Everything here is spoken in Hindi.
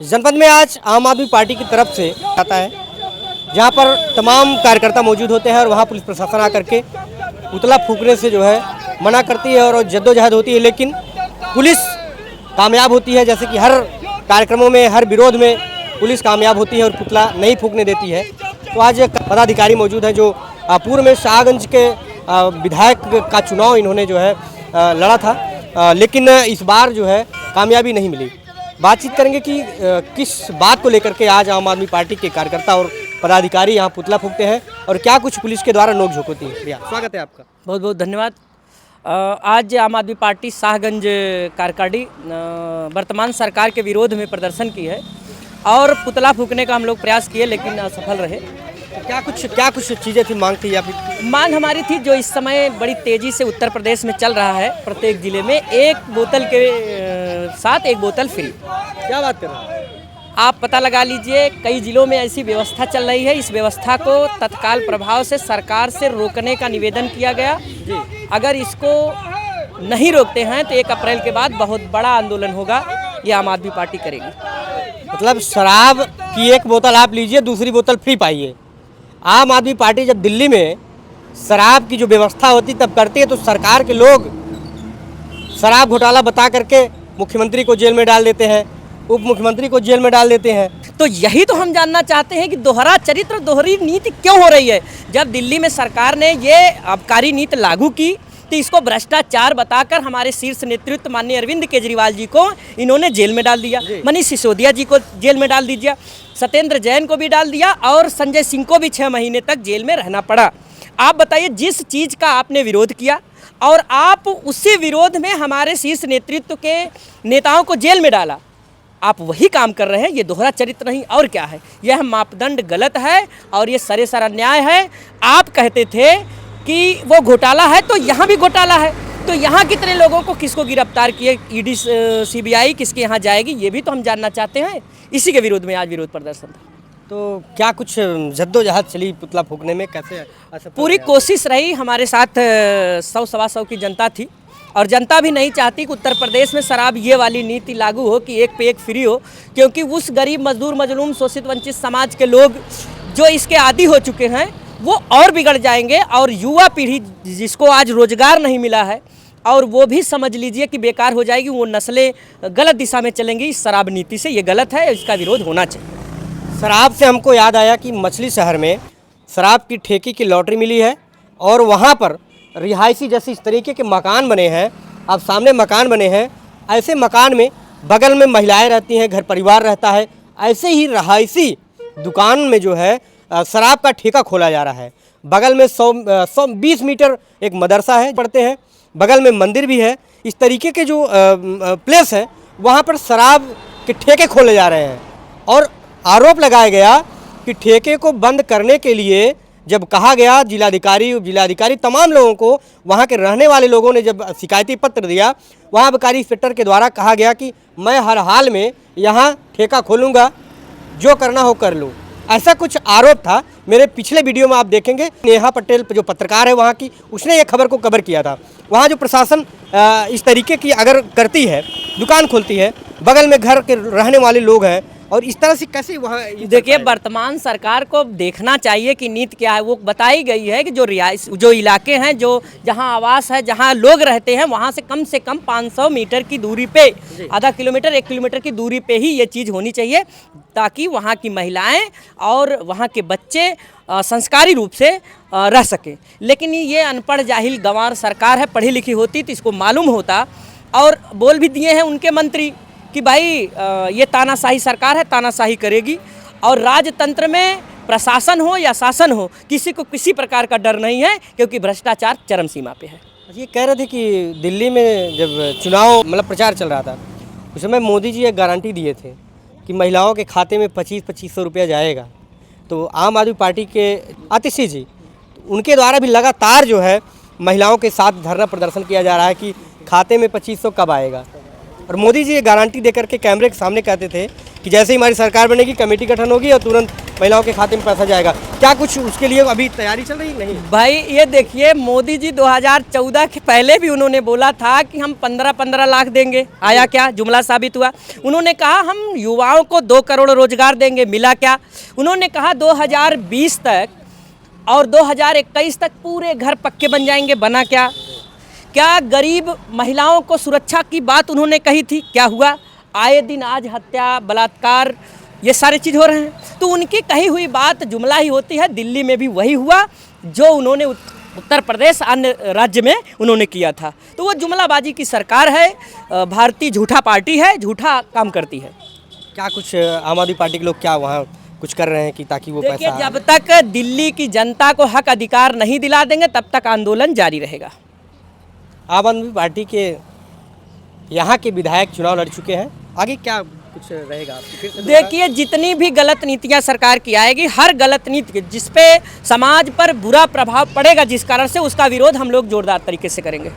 जनपद में आज आम आदमी पार्टी की तरफ से आता है, जहां पर तमाम कार्यकर्ता मौजूद होते हैं और वहां पुलिस प्रशासन आकर के पुतला फूंकने से जो है मना करती है और जद्दोजहद होती है, लेकिन पुलिस कामयाब होती है। जैसे कि हर कार्यक्रमों में, हर विरोध में पुलिस कामयाब होती है और पुतला नहीं फूंकने देती है। तो आज पदाधिकारी मौजूद हैं जो पूर्व में शाहगंज के विधायक का चुनाव इन्होंने जो है लड़ा था, लेकिन इस बार जो है कामयाबी नहीं मिली। बातचीत करेंगे कि किस बात को लेकर के आज आम आदमी पार्टी के कार्यकर्ता और पदाधिकारी यहाँ पुतला फूंकते हैं और क्या कुछ पुलिस के द्वारा नोकझोंक होती है। भैया स्वागत है आपका। बहुत बहुत धन्यवाद। आज आम आदमी पार्टी शाहगंज कार्यकारिणी वर्तमान सरकार के विरोध में प्रदर्शन की है और पुतला फूंकने का हम लोग प्रयास किए, लेकिन असफल रहे। तो क्या कुछ चीज़ें थी, मांग थी या फिर? मांग हमारी थी, जो इस समय बड़ी तेज़ी से उत्तर प्रदेश में चल रहा है, प्रत्येक जिले में एक बोतल के साथ एक बोतल फ्री। क्या बात कर रहे हैं? आप पता लगा लीजिए, कई जिलों में ऐसी व्यवस्था चल रही है। इस व्यवस्था को तत्काल प्रभाव से सरकार से रोकने का निवेदन किया गया जी। अगर इसको नहीं रोकते हैं तो 1 अप्रैल के बाद बहुत बड़ा आंदोलन होगा, ये आम आदमी पार्टी करेगी। मतलब शराब की एक बोतल आप लीजिए, दूसरी बोतल फ्री पाइए। आम आदमी पार्टी जब दिल्ली में शराब की जो व्यवस्था होती तब करती है, तो सरकार के लोग शराब घोटाला बता करके मुख्यमंत्री को जेल में डाल देते हैं, उप मुख्यमंत्री को जेल में डाल देते हैं। तो यही तो हम जानना चाहते हैं कि दोहरा चरित्र, दोहरी नीति क्यों हो रही है। जब दिल्ली में सरकार ने ये आबकारी नीति लागू की तो इसको भ्रष्टाचार बताकर हमारे शीर्ष नेतृत्व माननीय अरविंद केजरीवाल जी को इन्होंने जेल में डाल दिया, मनीष सिसोदिया जी को जेल में डाल दीजिए, सत्येंद्र जैन को भी डाल दिया और संजय सिंह को भी 6 महीने तक जेल में रहना पड़ा। आप बताइए, जिस चीज़ का आपने विरोध किया और आप उसी विरोध में हमारे शीर्ष नेतृत्व के नेताओं को जेल में डाला, आप वही काम कर रहे हैं। ये दोहरा चरित्र नहीं और क्या है। यह मापदंड गलत है और ये सरेसर अन्याय है। आप कहते थे कि वो घोटाला है, तो यहाँ भी घोटाला है। तो यहाँ कितने लोगों को, किसको गिरफ्तार किए, ईडी सीबीआई किसके यहाँ जाएगी, ये भी तो हम जानना चाहते हैं। इसी के विरोध में आज विरोध प्रदर्शन था। तो क्या कुछ जद्दोजहद चली पुतला फूंकने में, कैसे? पूरी कोशिश रही। हमारे साथ 100-125 की जनता थी और जनता भी नहीं चाहती कि उत्तर प्रदेश में शराब ये वाली नीति लागू हो कि एक पे एक फ्री हो, क्योंकि उस गरीब, मजदूर, मजलूम, शोषित, वंचित समाज के लोग जो इसके आदी हो चुके हैं वो और बिगड़ जाएंगे और युवा पीढ़ी जिसको आज रोजगार नहीं मिला है और वो भी समझ लीजिए कि बेकार हो जाएगी। वो नस्लें गलत दिशा में चलेंगी इस शराब नीति से। ये गलत है, इसका विरोध होना चाहिए। शराब से हमको याद आया कि मछली शहर में शराब की ठेके की लॉटरी मिली है और वहाँ पर रिहायशी जैसे इस तरीके के मकान बने हैं। अब सामने मकान बने हैं, ऐसे मकान में बगल में महिलाएं रहती हैं, घर परिवार रहता है। ऐसे ही रिहायशी दुकान में जो है शराब का ठेका खोला जा रहा है। बगल में 120 मीटर एक मदरसा है, पढ़ते हैं, बगल में मंदिर भी है। इस तरीके के जो प्लेस है वहाँ पर शराब के ठेके खोले जा रहे हैं और आरोप लगाया गया कि ठेके को बंद करने के लिए जब कहा गया, जिलाधिकारी तमाम लोगों को, वहाँ के रहने वाले लोगों ने जब शिकायती पत्र दिया, वहाँ आबकारी इंस्पेक्टर के द्वारा कहा गया कि मैं हर हाल में यहाँ ठेका खोलूँगा, जो करना हो कर लूँ। ऐसा कुछ आरोप था। मेरे पिछले वीडियो में आप देखेंगे, नेहा पटेल जो पत्रकार है वहाँ की, उसने ये खबर को कवर किया था। वहाँ जो प्रशासन इस तरीके की अगर करती है, दुकान खोलती है, बगल में घर के रहने वाले लोग हैं और इस तरह से कैसे वहाँ। देखिए, वर्तमान सरकार को देखना चाहिए कि नीति क्या है। वो बताई गई है कि जो इलाके हैं, जो जहाँ आवास है, जहाँ लोग रहते हैं, वहाँ से कम 500 मीटर की दूरी पे, आधा किलोमीटर 1 किलोमीटर की दूरी पे ही ये चीज़ होनी चाहिए, ताकि वहाँ की महिलाएं और वहाँ के बच्चे संस्कारी रूप से रह सकें। लेकिन ये अनपढ़ जाहिल गंवार सरकार है। पढ़ी लिखी होती तो इसको मालूम होता। और बोल भी दिए हैं उनके मंत्री कि भाई ये तानाशाही सरकार है, तानाशाही करेगी। और राजतंत्र में प्रशासन हो या शासन हो, किसी को किसी प्रकार का डर नहीं है, क्योंकि भ्रष्टाचार चरम सीमा पे है। ये कह रहे थे कि दिल्ली में जब चुनाव प्रचार चल रहा था, उस समय मोदी जी एक गारंटी दिए थे कि महिलाओं के खाते में 2500 रुपया जाएगा। तो आम आदमी पार्टी के आतिशी जी, उनके द्वारा भी लगातार जो है महिलाओं के साथ धरना प्रदर्शन किया जा रहा है कि खाते में 2500 कब आएगा। और मोदी जी ये गारंटी देकर के कैमरे के सामने कहते थे कि जैसे ही हमारी सरकार बनेगी, कमेटी गठन होगी और तुरंत महिलाओं के खाते में पैसा जाएगा। क्या कुछ उसके लिए अभी तैयारी चल रही नहीं? भाई ये देखिए, मोदी जी 2014 के पहले भी उन्होंने बोला था कि हम 15-15 लाख देंगे। आया क्या? जुमला साबित हुआ। उन्होंने कहा हम युवाओं को 2 करोड़ रोजगार देंगे। मिला क्या? उन्होंने कहा 2020 तक और 2021 तक पूरे घर पक्के बन जाएंगे। बना क्या? क्या गरीब महिलाओं को सुरक्षा की बात उन्होंने कही थी? क्या हुआ? आए दिन आज हत्या, बलात्कार, ये सारे चीज़ हो रहे हैं। तो उनकी कही हुई बात जुमला ही होती है। दिल्ली में भी वही हुआ जो उन्होंने उत्तर प्रदेश अन्य राज्य में उन्होंने किया था। तो वो जुमलाबाजी की सरकार है, भारतीय झूठा पार्टी है, झूठा काम करती है। क्या कुछ आम आदमी पार्टी के लोग क्या वहाँ कुछ कर रहे हैं कि ताकि वो देखिए, पैसा? जब तक दिल्ली की जनता को हक अधिकार नहीं दिला देंगे तब तक आंदोलन जारी रहेगा। आम आदमी पार्टी के यहाँ के विधायक चुनाव लड़ चुके हैं, आगे क्या कुछ रहेगा आपकी फिर से? देखिए, जितनी भी गलत नीतियां सरकार की आएगी, हर गलत नीति जिस पे समाज पर बुरा प्रभाव पड़ेगा जिस कारण से, उसका विरोध हम लोग जोरदार तरीके से करेंगे।